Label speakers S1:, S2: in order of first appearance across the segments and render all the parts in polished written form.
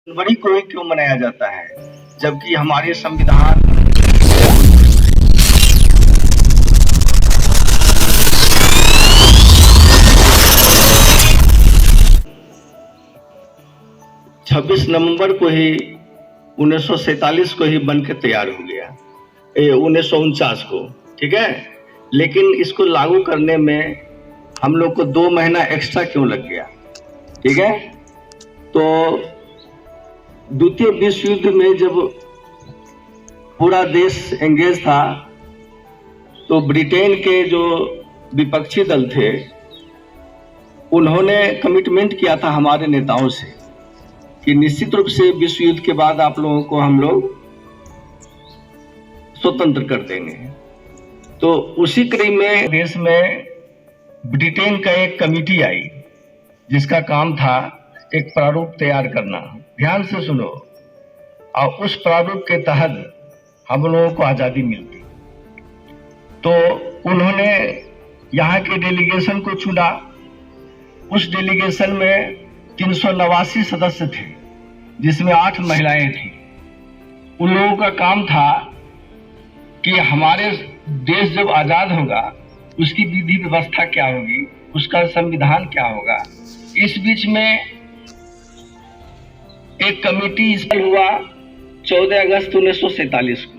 S1: जनवरी को ही क्यों मनाया जाता है, जबकि हमारे संविधान छब्बीस नवंबर को ही 1947 को ही बन के तैयार हो गया, 1949 को, ठीक है। लेकिन इसको लागू करने में हम लोग को 2 महीना एक्स्ट्रा क्यों लग गया, ठीक है। तो द्वितीय विश्व युद्ध में जब पूरा देश एंगेज था तो ब्रिटेन के जो विपक्षी दल थे उन्होंने कमिटमेंट किया था हमारे नेताओं से कि निश्चित रूप से विश्व युद्ध के बाद आप लोगों को हम लोग स्वतंत्र कर देंगे। तो उसी कड़ी में देश में ब्रिटेन का एक कमेटी आई जिसका काम था एक प्रारूप तैयार करना। ध्यान से सुनो। और उस प्रारूप के तहत हम लोगों को आजादी मिलती। तो उन्होंने यहाँ के डेलीगेशन को चुना। उस डेलीगेशन में 389 सदस्य थे, जिसमें 8 महिलाएं थी। उन लोगों का काम था कि हमारे देश जब आजाद होगा उसकी विधि व्यवस्था क्या होगी, उसका संविधान क्या होगा। इस बीच में एक कमेटी इसमें हुआ 14 अगस्त 1947 को,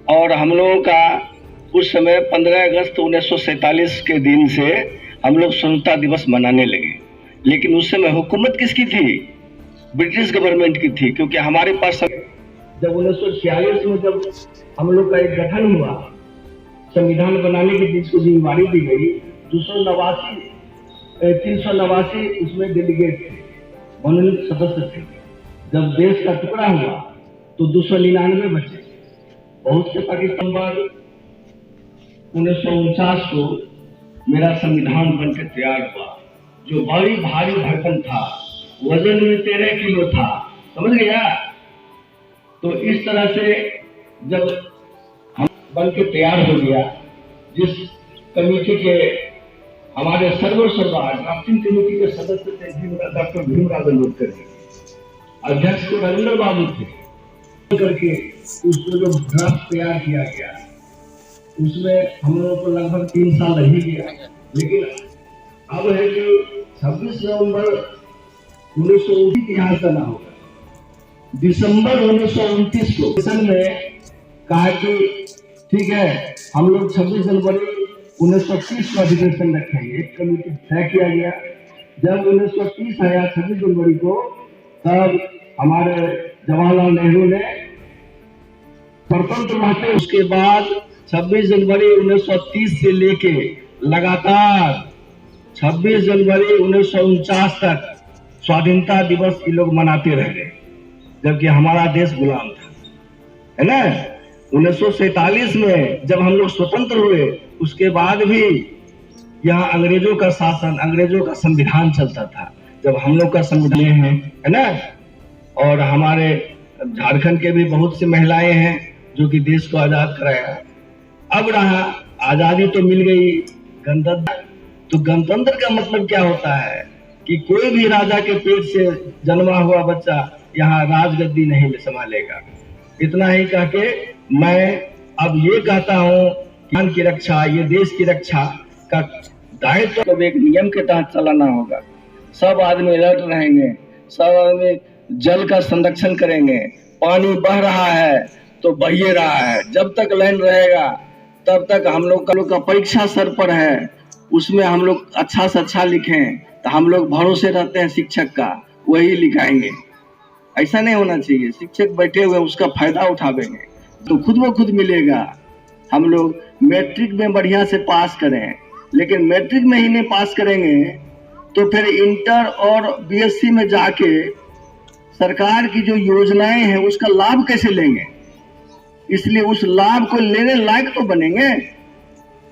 S1: और हम लोगों का उस समय 15 अगस्त 1947 के दिन से हम लोग स्वतंत्रता दिवस मनाने लगे। लेकिन उस समय हुकूमत किसकी थी? ब्रिटिश गवर्नमेंट की थी, क्योंकि हमारे पास जब 1946 में जब हम लोग का एक गठन हुआ, संविधान बनाने की जिसको जिम्मेवारी दी गई, 389 उसमें डेलीगेट थे, मनोनीत सदस्य थे। जब देश का टुकड़ा हुआ तो 299 बचे। बहुत से पाकिस्तान पर 1949 को मेरा संविधान बनकर तैयार हुआ, जो बड़ी भारी भरकम था, वजन में 13 किलो था, समझ गया। तो इस तरह से जब हम बन के तैयार हो गया, जिस कमेटी के हमारे सर्वा ड्राफ्टिंग कमेटी के सदस्य थे डॉक्टर भीमराव अम्बेडकर जी, अध्यक्ष को राजेंद्र बाबू थे, करके उसको जो ड्राफ्ट तैयार किया गया उसमें हम लोगों को लगभग 3 साल लग ही गया। लेकिन अब है कि 26 नवंबर 1929 यहाँ करना होगा। दिसंबर 1929 को सेशन में कहा कि ठीक है, हम लोग 26 जनवरी 1930 का अधिवेशन रखेंगे। एक कमेटी तय किया गया। जब 1930 आया 26 जनवरी को, तब हमारे जवाहरलाल नेहरू ने स्वतंत्र रहते, उसके बाद 26 जनवरी 1930 से लेके लगातार 26 जनवरी 1949 तक स्वाधीनता दिवस ये लोग मनाते रह गए, जबकि हमारा देश गुलाम था, है ना। 1947 में जब हम लोग स्वतंत्र हुए, उसके बाद भी यहाँ अंग्रेजों का शासन, अंग्रेजों का संविधान चलता था। जब हम लोग का संविधान है ना, और हमारे झारखंड के भी बहुत सी महिलाएं हैं जो कि देश को आजाद कराया। अब रहा आजादी तो मिल गई, गणतंत्र। तो गणतंत्र का मतलब क्या होता है कि कोई भी राजा के पेट से जन्मा हुआ बच्चा यहाँ राजगद्दी नहीं संभालेगा। इतना ही कह के मैं अब ये कहता हूँ कि की रक्षा, ये देश की रक्षा का दायित्व तो एक नियम के तहत चलाना होगा। सब आदमी अलर्ट रहेंगे, सब आदमी जल का संरक्षण करेंगे। पानी बह रहा है तो बहिए रहा है, जब तक लाइन रहेगा तब तक हम लोग का परीक्षा सर पर है, उसमें हम लोग अच्छा से अच्छा लिखें तो हम लोग भरोसे रहते हैं शिक्षक का, वही लिखाएंगे। ऐसा नहीं होना चाहिए। शिक्षक बैठे हुए उसका फायदा उठावेंगे तो खुद ब खुद मिलेगा। हम लोग मैट्रिक में बढ़िया से पास करें, लेकिन मैट्रिक में ही नहीं पास करेंगे तो फिर इंटर और बीएससी में जाके सरकार की जो योजनाएं हैं उसका लाभ कैसे लेंगे। इसलिए उस लाभ को लेने लायक तो बनेंगे।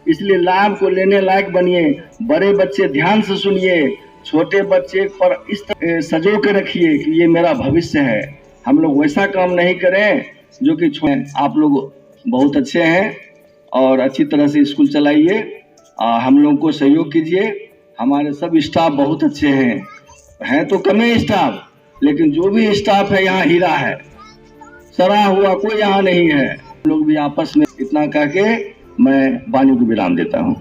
S1: इसलिए लाभ को लेने लायक बनिए। बड़े बच्चे ध्यान से सुनिए, छोटे बच्चे पर इस तरह सजो के रखिए कि ये मेरा भविष्य है। हम लोग वैसा काम नहीं करें जो कि आप लोग बहुत अच्छे हैं और अच्छी तरह से स्कूल चलाइए। हम लोग को सहयोग कीजिए। हमारे सब स्टाफ बहुत अच्छे हैं तो कम है स्टाफ, लेकिन जो भी स्टाफ है यहाँ हीरा है, सड़ा हुआ कोई यहाँ नहीं है। लोग भी आपस में इतना कह के मैं वाणी को विराम देता हूँ।